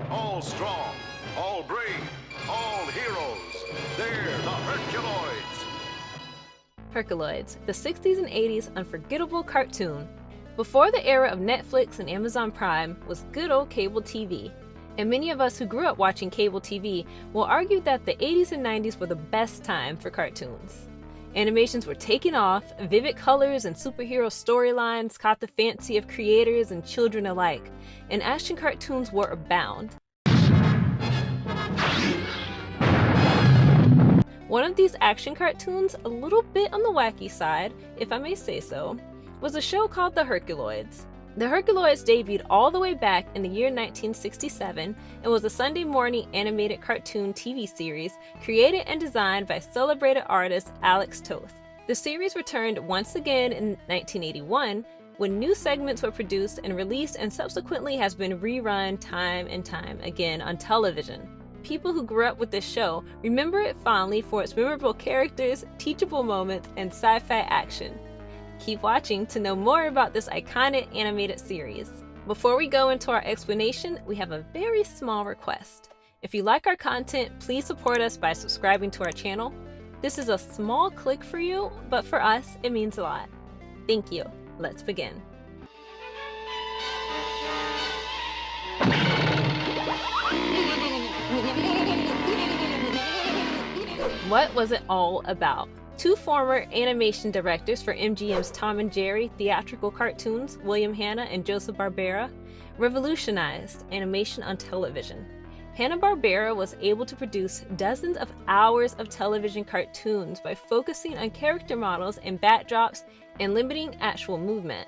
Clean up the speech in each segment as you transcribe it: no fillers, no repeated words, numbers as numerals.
all strong, all brave, all heroes. They're the Herculoids. Herculoids, the 60s and 80s unforgettable cartoon. Before the era of Netflix and Amazon Prime was good old cable TV. And many of us who grew up watching cable TV will argue that the 80s and 90s were the best time for cartoons. Animations were taking off, vivid colors and superhero storylines caught the fancy of creators and children alike, and action cartoons were abound. One of these action cartoons, a little bit on the wacky side, if I may say so, was a show called The Herculoids. The Herculoids debuted all the way back in the year 1967 and was a Sunday morning animated cartoon TV series created and designed by celebrated artist Alex Toth. The series returned once again in 1981 when new segments were produced and released, and subsequently has been rerun time and time again on television. People who grew up with this show remember it fondly for its memorable characters, teachable moments, and sci-fi action. Keep watching to know more about this iconic animated series. Before we go into our explanation, we have a very small request. If you like our content, please support us by subscribing to our channel. This is a small click for you, but for us, it means a lot. Thank you. Let's begin. What was it all about? Two former animation directors for MGM's Tom and Jerry theatrical cartoons, William Hanna and Joseph Barbera, revolutionized animation on television. Hanna-Barbera was able to produce dozens of hours of television cartoons by focusing on character models and backdrops and limiting actual movement.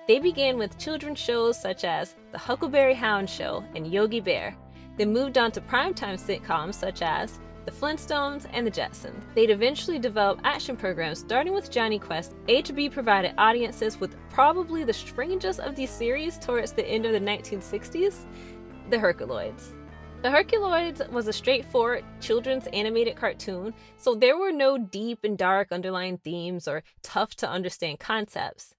They began with children's shows such as The Huckleberry Hound Show and Yogi Bear, then moved on to primetime sitcoms such as The Flintstones and The Jetsons. They'd eventually develop action programs starting with Johnny Quest. HB provided audiences with probably the strangest of these series towards the end of the 1960s, The Herculoids. The Herculoids was a straightforward children's animated cartoon, so there were no deep and dark underlying themes or tough to understand concepts.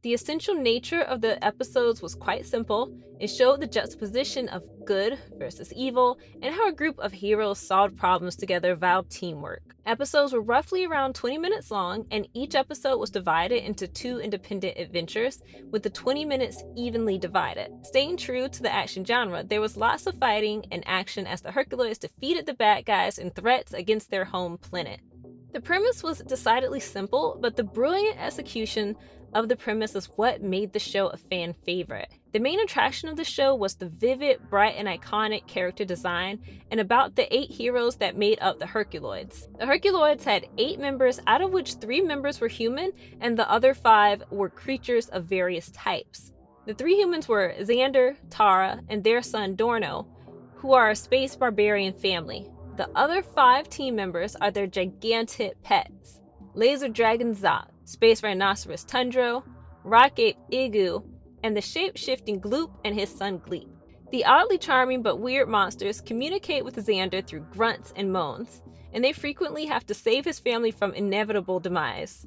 The essential nature of the episodes was quite simple. It showed the juxtaposition of good versus evil and how a group of heroes solved problems together via teamwork. Episodes were roughly around 20 minutes long, and each episode was divided into two independent adventures, with the 20 minutes evenly divided. Staying true to the action genre, there was lots of fighting and action as the Herculoids defeated the bad guys in threats against their home planet. The premise was decidedly simple, but the brilliant execution of the premise is what made the show a fan favorite. The main attraction of the show was the vivid, bright, and iconic character design, and about the 8 heroes that made up the Herculoids. The Herculoids had 8 members, out of which 3 members were human, and the other 5 were creatures of various types. The 3 humans were Xander, Tara, and their son Dorno, who are a space barbarian family. The other 5 team members are their gigantic pets: Laser Dragon Zok, Space Rhinoceros Tundro, Rock Ape Igu, and the shape-shifting Gloop and his son Gleep. The oddly charming but weird monsters communicate with Xander through grunts and moans, and they frequently have to save his family from inevitable demise.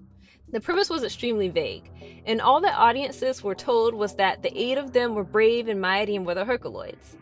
The premise was extremely vague, and all that audiences were told was that the 8 of them were brave and mighty and were the Herculoids.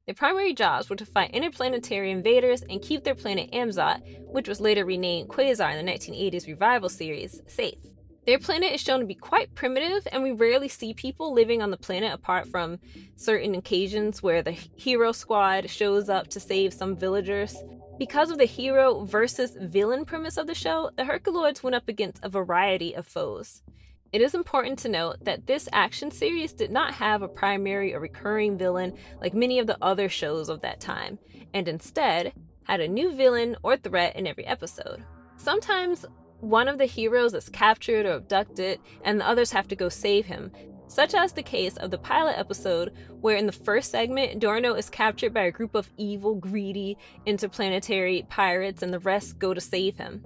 Their primary jobs were to fight interplanetary invaders and keep their planet Amzot, which was later renamed Quasar in the 1980s revival series, safe. Their planet is shown to be quite primitive, and we rarely see people living on the planet apart from certain occasions where the hero squad shows up to save some villagers. Because of the hero versus villain premise of the show, the Herculoids went up against a variety of foes. It is important to note that this action series did not have a primary or recurring villain like many of the other shows of that time, and instead had a new villain or threat in every episode. Sometimes one of the heroes is captured or abducted, and the others have to go save him, such as the case of the pilot episode where in the first segment, Dorno is captured by a group of evil, greedy, interplanetary pirates, and the rest go to save him.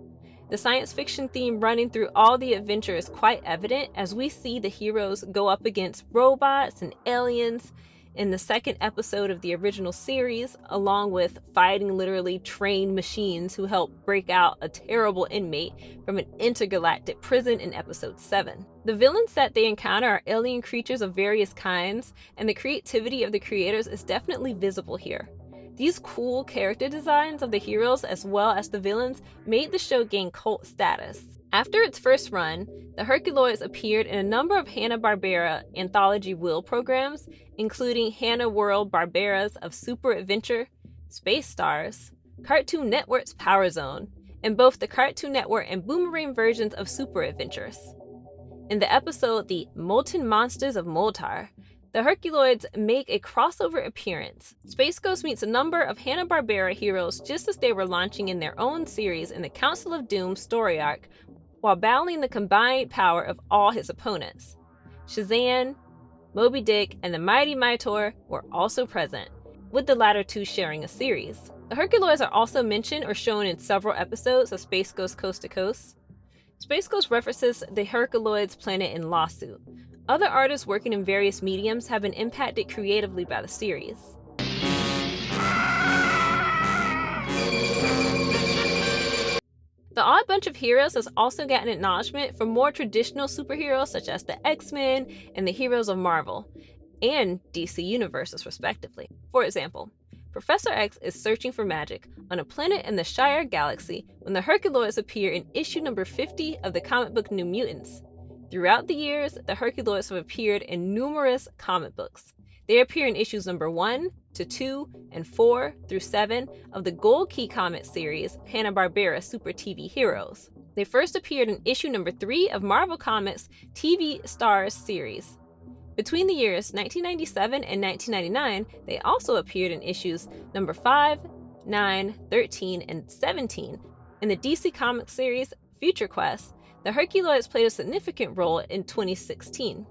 The science fiction theme running through all the adventure is quite evident as we see the heroes go up against robots and aliens in the second episode of the original series, along with fighting literally trained machines who help break out a terrible inmate from an intergalactic prison in episode 7. The villains that they encounter are alien creatures of various kinds, and the creativity of the creators is definitely visible here. These cool character designs of the heroes as well as the villains made the show gain cult status. After its first run, the Herculoids appeared in a number of Hanna-Barbera anthology wheel programs, including Hanna-World-Barbera's of Super Adventure, Space Stars, Cartoon Network's Power Zone, and both the Cartoon Network and Boomerang versions of Super Adventures. In the episode The Molten Monsters of Moltar, the Herculoids make a crossover appearance. Space Ghost meets a number of Hanna-Barbera heroes just as they were launching in their own series in the Council of Doom story arc, while battling the combined power of all his opponents. Shazam, Moby Dick, and the Mighty Minotaur were also present, with the latter two sharing a series. The Herculoids are also mentioned or shown in several episodes of Space Ghost Coast to Coast. Space Ghost references the Herculoids planet in Lawsuit. Other artists working in various mediums have been impacted creatively by the series. The Odd Bunch of Heroes has also gotten acknowledgement from more traditional superheroes such as the X-Men and the heroes of Marvel and DC universes respectively. For example, Professor X is searching for magic on a planet in the Shire Galaxy when the Herculoids appear in issue number 50 of the comic book New Mutants. Throughout the years, the Herculoids have appeared in numerous comic books. They appear in issues number 1 to 2 and 4 through 7 of the Gold Key comic series Hanna-Barbera Super TV Heroes. They first appeared in issue number 3 of Marvel Comics TV Stars series. Between the years 1997 and 1999, they also appeared in issues number 5, 9, 13, and 17. In the DC Comics series Future Quest, the Herculoids played a significant role in 2016.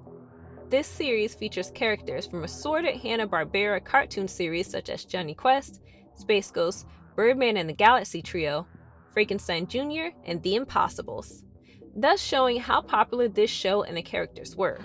This series features characters from assorted Hanna-Barbera cartoon series such as Johnny Quest, Space Ghost, Birdman and the Galaxy Trio, Frankenstein Jr., and The Impossibles, thus showing how popular this show and the characters were.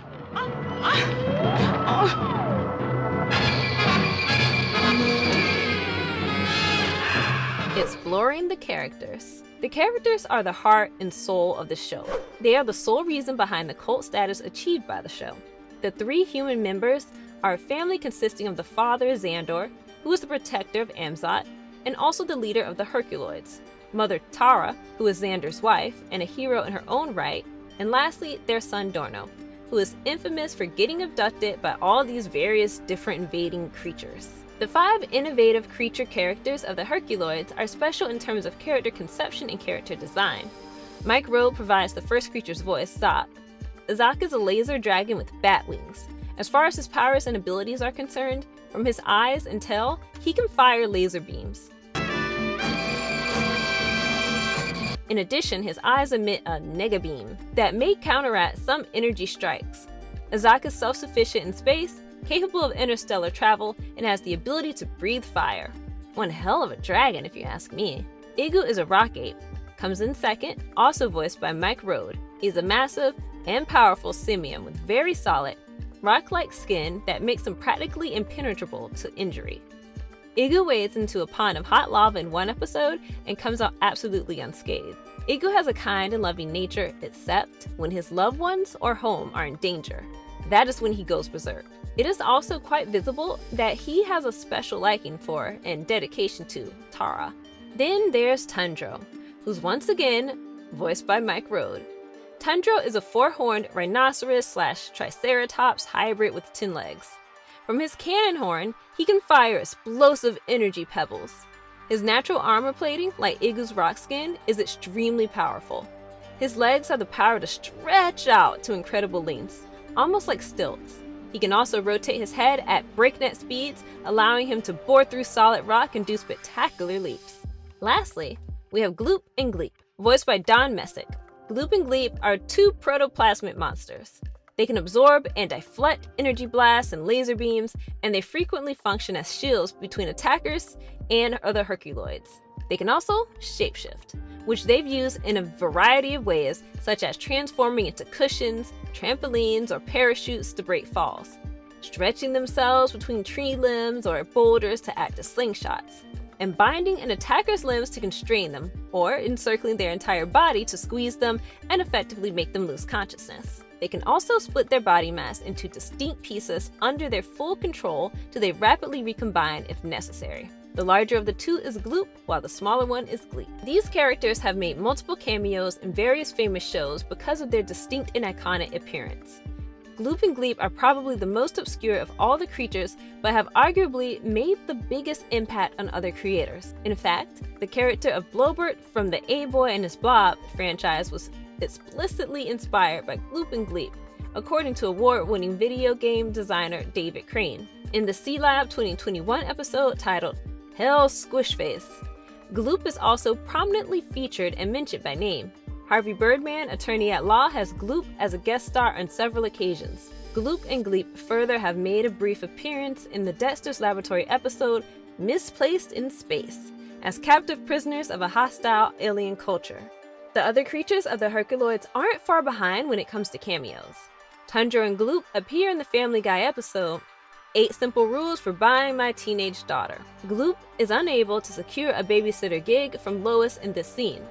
Exploring the characters. The characters are the heart and soul of the show. They are the sole reason behind the cult status achieved by the show. The 3 human members are a family consisting of the father Xandor, who is the protector of Amzot, and also the leader of the Herculoids, mother Tara, who is Xandor's wife and a hero in her own right, and lastly, their son Dorno, who is infamous for getting abducted by all these various different invading creatures. The 5 innovative creature characters of the Herculoids are special in terms of character conception and character design. Mike Rowe provides the first creature's voice, Zoc. Zoc is a laser dragon with bat wings. As far as his powers and abilities are concerned, from his eyes and tail, he can fire laser beams. In addition, his eyes emit a negabeam that may counteract some energy strikes. Zoc is self-sufficient in space, capable of interstellar travel, and has the ability to breathe fire. One hell of a dragon, if you ask me. Igu is a rock ape, comes in second, also voiced by Mike Rowe. He's a massive and powerful simian with very solid, rock-like skin that makes him practically impenetrable to injury. Igu wades into a pond of hot lava in one episode and comes out absolutely unscathed. Igu has a kind and loving nature, except when his loved ones or home are in danger. That is when he goes berserk. It is also quite visible that he has a special liking for and dedication to Tara. Then there's Tundro, who's once again voiced by Mike Rowe. Tundro is a 4-horned rhinoceros/triceratops hybrid with 10 legs. From his cannon horn, he can fire explosive energy pebbles. His natural armor plating, like Igu's rock skin, is extremely powerful. His legs have the power to stretch out to incredible lengths, almost like stilts. He can also rotate his head at breakneck speeds, allowing him to bore through solid rock and do spectacular leaps. Lastly, we have Gloop and Gleep, voiced by Don Messick. Gloop and Gleep are 2 protoplasmic monsters. They can absorb and deflect energy blasts and laser beams, and they frequently function as shields between attackers and other Herculoids. They can also shapeshift, which they've used in a variety of ways, such as transforming into cushions, trampolines, or parachutes to break falls. stretching themselves between tree limbs or boulders to act as slingshots, and binding an attacker's limbs to constrain them, or encircling their entire body to squeeze them and effectively make them lose consciousness. They can also split their body mass into distinct pieces under their full control till they rapidly recombine if necessary. The larger of the two is Gloop, while the smaller one is Gleep. These characters have made multiple cameos in various famous shows because of their distinct and iconic appearance. Gloop and Gleep are probably the most obscure of all the creatures, but have arguably made the biggest impact on other creators. In fact, the character of Blobert from the A-Boy and His Blob franchise was explicitly inspired by Gloop and Gleep, according to award-winning video game designer David Crane. In the C-Lab 2021 episode titled Hell Squishface, Gloop is also prominently featured and mentioned by name. Harvey Birdman, attorney at law, has Gloop as a guest star on several occasions. Gloop and Gleep further have made a brief appearance in the Dexter's Laboratory episode Misplaced in Space, as captive prisoners of a hostile alien culture. The other creatures of the Herculoids aren't far behind when it comes to cameos. Tundra and Gloop appear in the Family Guy episode 8 Simple Rules for Buying My Teenage Daughter. Gloop is unable to secure a babysitter gig from Lois in this scene.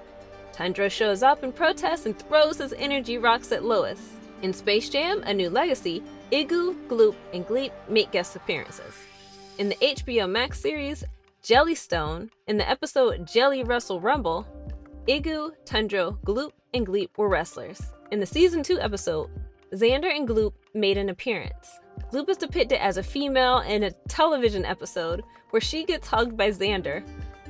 Tundra shows up and protests and throws his energy rocks at Lois. In Space Jam: A New Legacy, Igu, Gloop, and Gleep make guest appearances. In the HBO Max series Jellystone, in the episode Jelly Wrestle Rumble, Igu, Tundra, Gloop, and Gleep were wrestlers. In the Season 2 episode, Xander and Gloop made an appearance. Gloop is depicted as a female in a television episode where she gets hugged by Xander.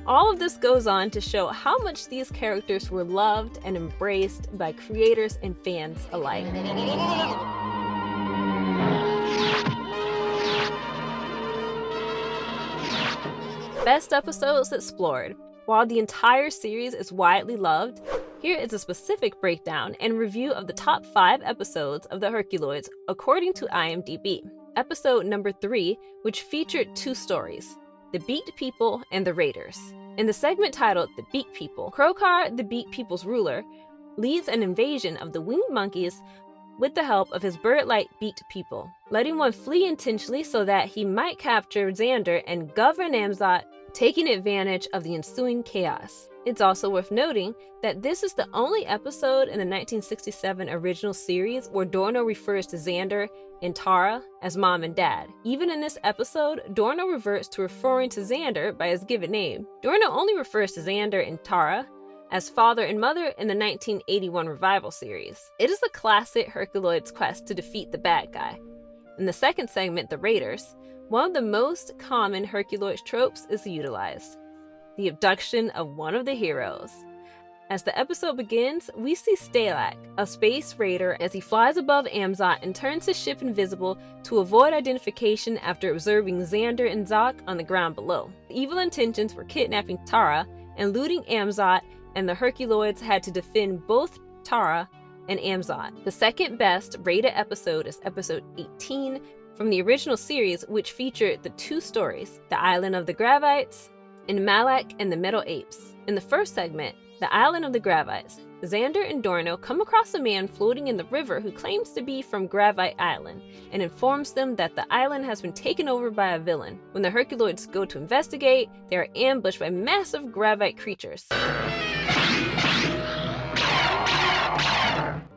All of this goes on to show how much these characters were loved and embraced by creators and fans alike. Best episodes explored. While the entire series is widely loved, here is a specific breakdown and review of the top 5 episodes of the Herculoids according to IMDb. Episode number 3, which featured 2 stories, The Beaked People and The Raiders. In the segment titled The Beaked People, Krokar, the Beaked People's ruler, leads an invasion of the winged monkeys with the help of his bird-like beaked people, letting one flee intentionally so that he might capture Xander and govern Amzot, taking advantage of the ensuing chaos. It's also worth noting that this is the only episode in the 1967 original series where Dorno refers to Xander and Tara as mom and dad. Even in this episode, Dorno reverts to referring to Xander by his given name. Dorno only refers to Xander and Tara as father and mother in the 1981 revival series. It is a classic Herculoids quest to defeat the bad guy. In the second segment, The Raiders, one of the most common Herculoids tropes is utilized: the abduction of one of the heroes. As the episode begins, we see Stalak, a space raider, as he flies above Amzot and turns his ship invisible to avoid identification after observing Xander and Zoc on the ground below. The evil intentions were kidnapping Tara and looting Amzot, and the Herculoids had to defend both Tara and Amzot. The second best rated episode is episode 18 from the original series, which featured the 2 stories, The Island of the Gravites and Malik and the Metal Apes. In the first segment, The Island of the Gravites, Xander and Dorno come across a man floating in the river who claims to be from Gravite Island and informs them that the island has been taken over by a villain. When the Herculoids go to investigate, they are ambushed by massive Gravite creatures.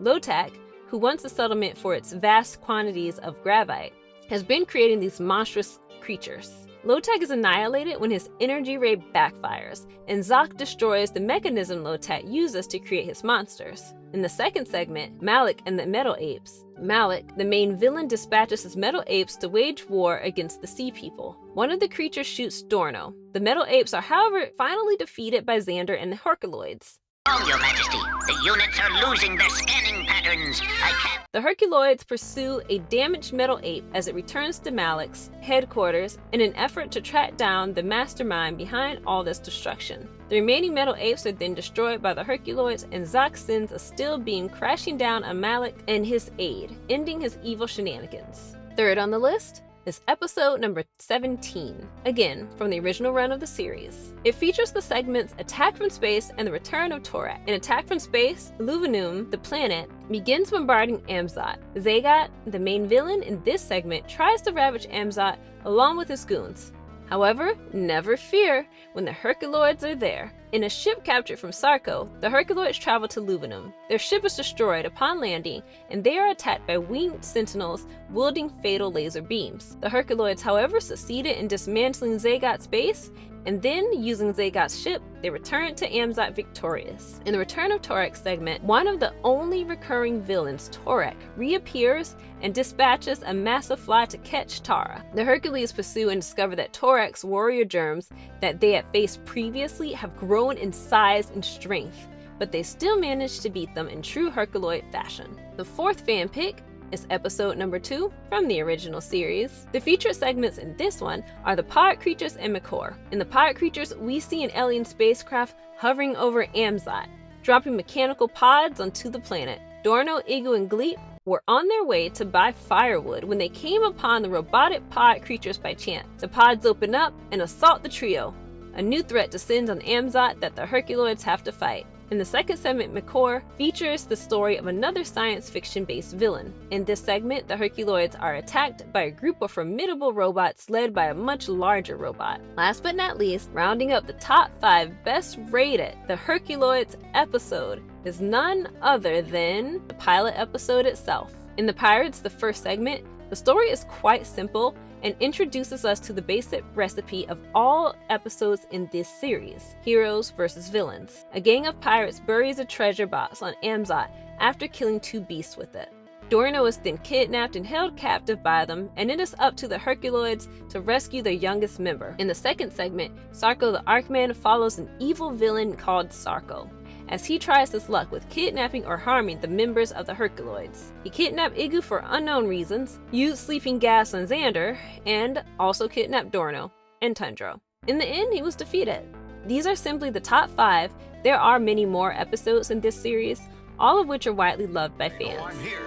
Lotak, who wants a settlement for its vast quantities of Gravite, has been creating these monstrous creatures. Lotak is annihilated when his energy ray backfires, and Zoc destroys the mechanism Lotak uses to create his monsters. In the second segment, Malik and the Metal Apes, Malik, the main villain, dispatches his Metal Apes to wage war against the Sea People. One of the creatures shoots Dorno. The Metal Apes are, however, finally defeated by Xander and the Herculoids. Oh, Your Majesty, the units are losing their scanning patterns. I can't... The Herculoids pursue a damaged Metal Ape as it returns to Malik's headquarters in an effort to track down the mastermind behind all this destruction. The remaining Metal Apes are then destroyed by the Herculoids, and Zoc sends a steel beam crashing down on Malik and his aide, ending his evil shenanigans. Third on the list, is episode number 17, again from the original run of the series. It features the segments Attack from Space and the Return of Torak. In Attack from Space, Luvenum, the planet, begins bombarding Amzot. Zagat, the main villain in this segment, tries to ravage Amzot along with his goons. However, never fear when the Herculoids are there. In a ship captured from Sarko, the Herculoids travel to Luvenum. Their ship is destroyed upon landing, and they are attacked by winged sentinels wielding fatal laser beams. The Herculoids, however, succeeded in dismantling Zagat's base, and then, using Zagat's ship, they return to Amzot victorious. In the Return of Torak segment, one of the only recurring villains, Torak, reappears and dispatches a massive fly to catch Tara. The Hercules pursue and discover that Torak's warrior germs that they had faced previously have grown in size and strength, but they still manage to beat them in true Herculoid fashion. The fourth fan pick is episode number 2 from the original series. The featured segments in this one are the pod creatures and Makor. In the pod creatures, we see an alien spacecraft hovering over Amzot, dropping mechanical pods onto the planet. Dorno, Igu, and Gleep were on their way to buy firewood when they came upon the robotic pod creatures by chance. The pods open up and assault the trio. A new threat descends on Amzot that the Herculoids have to fight. In the second segment, Makor features the story of another science fiction-based villain. In this segment, the Herculoids are attacked by a group of formidable robots led by a much larger robot. Last but not least, rounding up the top 5 best rated, the Herculoids episode is none other than the pilot episode itself. In The Pirates, the first segment, the story is quite simple and introduces us to the basic recipe of all episodes in this series: heroes versus villains. A gang of pirates buries a treasure box on Amzot after killing 2 beasts with it. Dorno is then kidnapped and held captive by them, and it is up to the Herculoids to rescue their youngest member. In the second segment, Sarko the Arkman follows an evil villain called Sarko, as he tries his luck with kidnapping or harming the members of the Herculoids. He kidnapped Igu for unknown reasons, used sleeping gas on Xander, and also kidnapped Dorno and Tundra. In the end, he was defeated. These are simply the top 5. There are many more episodes in this series, all of which are widely loved by fans. I'm here.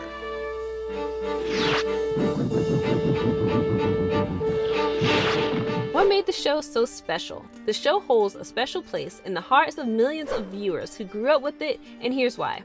What made the show so special? The show holds a special place in the hearts of millions of viewers who grew up with it, and here's why.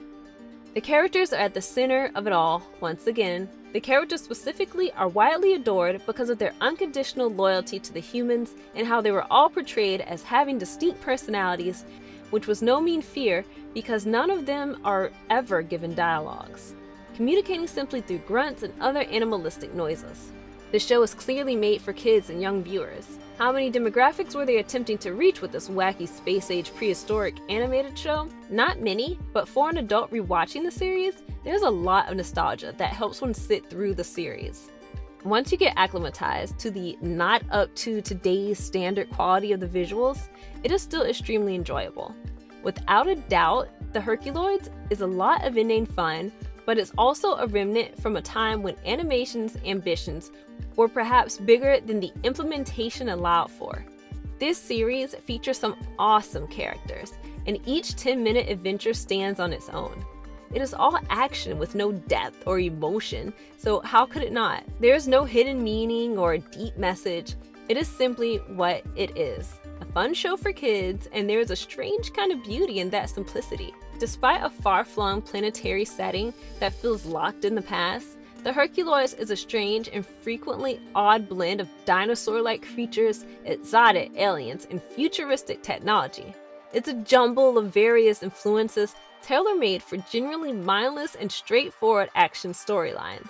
The characters are at the center of it all. Once again, the characters specifically are widely adored because of their unconditional loyalty to the humans and how they were all portrayed as having distinct personalities, which was no mean fear because none of them are ever given dialogues, communicating simply through grunts and other animalistic noises. The show is clearly made for kids and young viewers. How many demographics were they attempting to reach with this wacky space-age prehistoric animated show? Not many, but for an adult rewatching the series, there's a lot of nostalgia that helps one sit through the series. Once you get acclimatized to the not up to today's standard quality of the visuals, it is still extremely enjoyable. Without a doubt, the Herculoids is a lot of inane fun, but it's also a remnant from a time when animation's ambitions were perhaps bigger than the implementation allowed for. This series features some awesome characters, and each 10-minute adventure stands on its own. It is all action with no depth or emotion, so how could it not? There's no hidden meaning or a deep message. It is simply what it is. A fun show for kids, and there is a strange kind of beauty in that simplicity. Despite a far-flung planetary setting that feels locked in the past, the Herculoids is a strange and frequently odd blend of dinosaur-like creatures, exotic aliens, and futuristic technology. It's a jumble of various influences tailor-made for generally mindless and straightforward action storylines.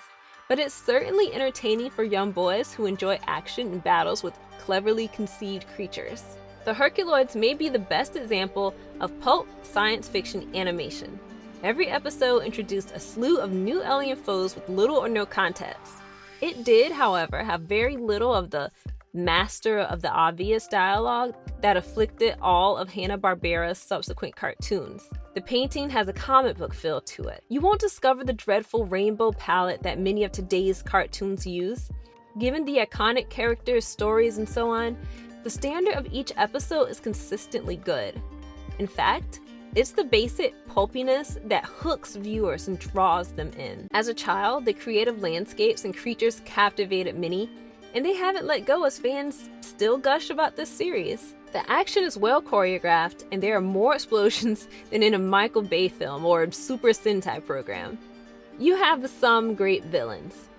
But it's certainly entertaining for young boys who enjoy action and battles with cleverly conceived creatures. The Herculoids may be the best example of pulp science fiction animation. Every episode introduced a slew of new alien foes with little or no context. It did, however, have very little of the master of the obvious dialogue that afflicted all of Hanna-Barbera's subsequent cartoons. The painting has a comic book feel to it. You won't discover the dreadful rainbow palette that many of today's cartoons use. Given the iconic characters, stories, and so on, the standard of each episode is consistently good. In fact, it's the basic pulpiness that hooks viewers and draws them in. As a child, the creative landscapes and creatures captivated many, and they haven't let go as fans still gush about this series. The action is well choreographed, and there are more explosions than in a Michael Bay film or Super Sentai program. You have some great villains.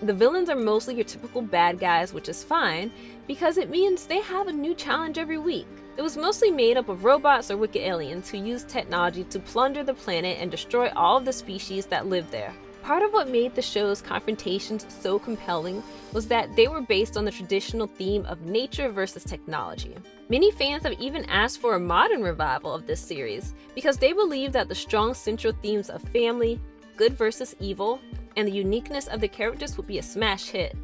The villains are mostly your typical bad guys, which is fine, because it means they have a new challenge every week. It was mostly made up of robots or wicked aliens who used technology to plunder the planet and destroy all of the species that lived there. Part of what made the show's confrontations so compelling was that they were based on the traditional theme of nature versus technology. Many fans have even asked for a modern revival of this series because they believe that the strong central themes of family, good versus evil, and the uniqueness of the characters would be a smash hit.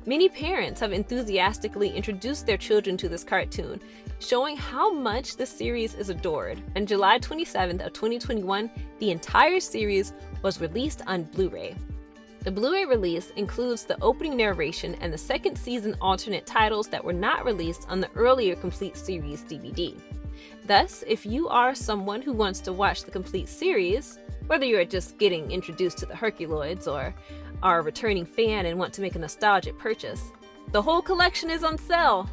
Many parents have enthusiastically introduced their children to this cartoon, showing how much the series is adored. On July 27th of 2021, the entire series was released on Blu-ray. The Blu-ray release includes the opening narration and the second season alternate titles that were not released on the earlier complete series DVD. Thus, if you are someone who wants to watch the complete series, whether you're just getting introduced to the Herculoids or are a returning fan and want to make a nostalgic purchase, the whole collection is on sale.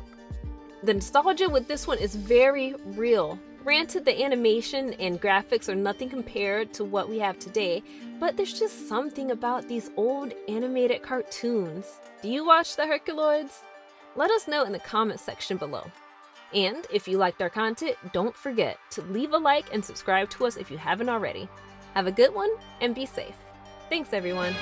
The nostalgia with this one is very real. Granted, the animation and graphics are nothing compared to what we have today, but there's just something about these old animated cartoons. Do you watch the Herculoids? Let us know in the comments section below. And if you liked our content, don't forget to leave a like and subscribe to us if you haven't already. Have a good one and be safe. Thanks everyone.